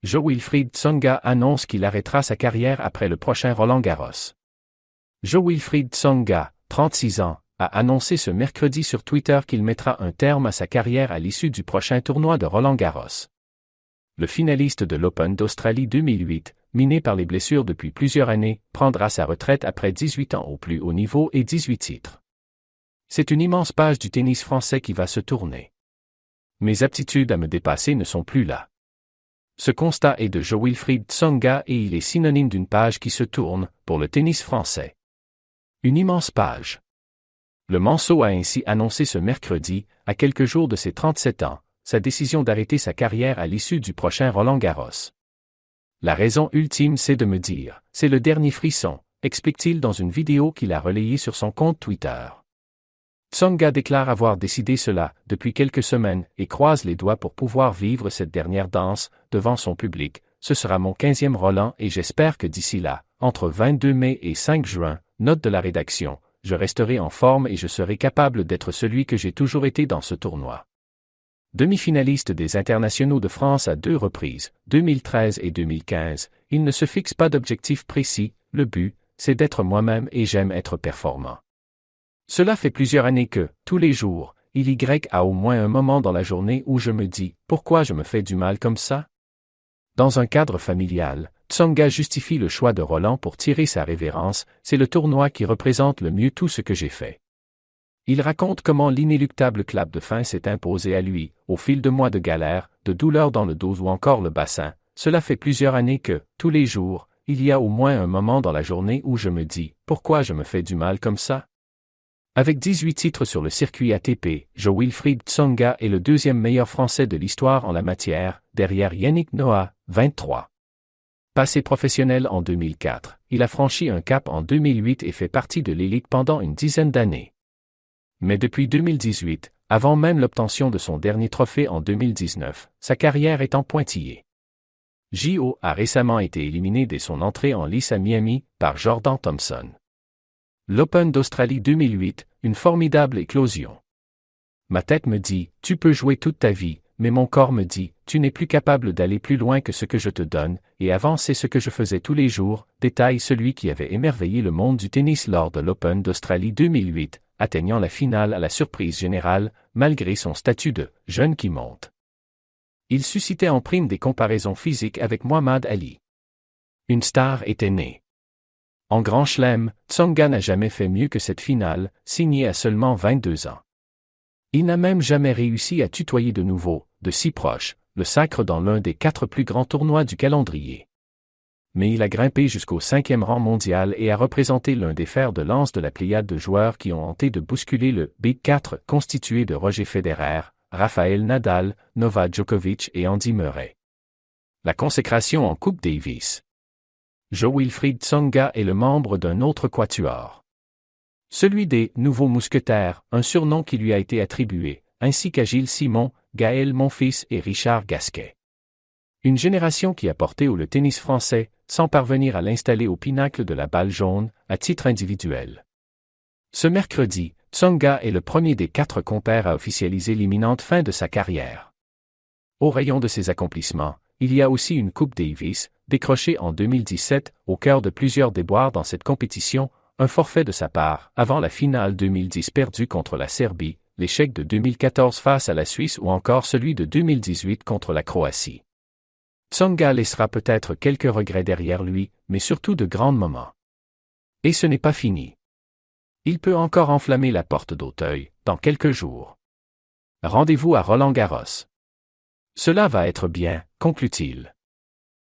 Jo-Wilfried Tsonga annonce qu'il arrêtera sa carrière après le prochain Roland-Garros. Jo-Wilfried Tsonga, 36 ans, a annoncé ce mercredi sur Twitter qu'il mettra un terme à sa carrière à l'issue du prochain tournoi de Roland-Garros. Le finaliste de l'Open d'Australie 2008, miné par les blessures depuis plusieurs années, prendra sa retraite après 18 ans au plus haut niveau et 18 titres. C'est une immense page du tennis français qui va se tourner. Mes aptitudes à me dépasser ne sont plus là. Ce constat est de Jo-Wilfried Tsonga et il est synonyme d'une page qui se tourne, pour le tennis français. Une immense page. Le Manceau a ainsi annoncé ce mercredi, à quelques jours de ses 37 ans, sa décision d'arrêter sa carrière à l'issue du prochain Roland-Garros. La raison ultime c'est de me dire, c'est le dernier frisson, explique-t-il dans une vidéo qu'il a relayée sur son compte Twitter. Tsonga déclare avoir décidé cela depuis quelques semaines et croise les doigts pour pouvoir vivre cette dernière danse devant son public. Ce sera mon 15e Roland et j'espère que d'ici là, entre 22 mai et 5 juin, note de la rédaction, je resterai en forme et je serai capable d'être celui que j'ai toujours été dans ce tournoi. Demi-finaliste des internationaux de France à 2 reprises, 2013 et 2015, il ne se fixe pas d'objectif précis, le but, c'est d'être moi-même et j'aime être performant. Cela fait plusieurs années que, tous les jours, il y a au moins un moment dans la journée où je me dis « Pourquoi je me fais du mal comme ça ?» Dans un cadre familial, Tsonga justifie le choix de Roland pour tirer sa révérence, c'est le tournoi qui représente le mieux tout ce que j'ai fait. Il raconte comment l'inéluctable clap de fin s'est imposé à lui, au fil de mois de galère, de douleurs dans le dos ou encore le bassin. Cela fait plusieurs années que, tous les jours, il y a au moins un moment dans la journée où je me dis « Pourquoi je me fais du mal comme ça ?» Avec 18 titres sur le circuit ATP, Jo-Wilfried Tsonga est le deuxième meilleur Français de l'histoire en la matière, derrière Yannick Noah, 23. Passé professionnel en 2004, il a franchi un cap en 2008 et fait partie de l'élite pendant une dizaine d'années. Mais depuis 2018, avant même l'obtention de son dernier trophée en 2019, sa carrière est en pointillé. Jo a récemment été éliminé dès son entrée en lice à Miami par Jordan Thompson. L'Open d'Australie 2008, une formidable éclosion. Ma tête me dit, tu peux jouer toute ta vie, mais mon corps me dit, tu n'es plus capable d'aller plus loin que ce que je te donne, et avant c'est ce que je faisais tous les jours, détaille celui qui avait émerveillé le monde du tennis lors de l'Open d'Australie 2008, atteignant la finale à la surprise générale, malgré son statut de « jeune qui monte ». Il suscitait en prime des comparaisons physiques avec Muhammad Ali. Une star était née. En Grand Chelem, Tsonga n'a jamais fait mieux que cette finale, signée à seulement 22 ans. Il n'a même jamais réussi à tutoyer de nouveau, de si proche, le sacre dans l'un des 4 plus grands tournois du calendrier. Mais il a grimpé jusqu'au 5e rang mondial et a représenté l'un des fers de lance de la pléiade de joueurs qui ont tenté de bousculer le Big 4 constitué de Roger Federer, Rafael Nadal, Novak Djokovic et Andy Murray. La consécration en Coupe Davis. Jo-Wilfried Tsonga est le membre d'un autre quatuor. Celui des « Nouveaux Mousquetaires », un surnom qui lui a été attribué, ainsi qu'à Gilles Simon, Gaël Monfils et Richard Gasquet. Une génération qui a porté haut le tennis français, sans parvenir à l'installer au pinacle de la balle jaune, à titre individuel. Ce mercredi, Tsonga est le premier des 4 compères à officialiser l'imminente fin de sa carrière. Au rayon de ses accomplissements, il y a aussi une Coupe Davis, décrochée en 2017, au cœur de plusieurs déboires dans cette compétition, un forfait de sa part, avant la finale 2010 perdue contre la Serbie, l'échec de 2014 face à la Suisse ou encore celui de 2018 contre la Croatie. Tsonga laissera peut-être quelques regrets derrière lui, mais surtout de grands moments. Et ce n'est pas fini. Il peut encore enflammer la porte d'Auteuil, dans quelques jours. Rendez-vous à Roland-Garros. Cela va être bien, conclut-il.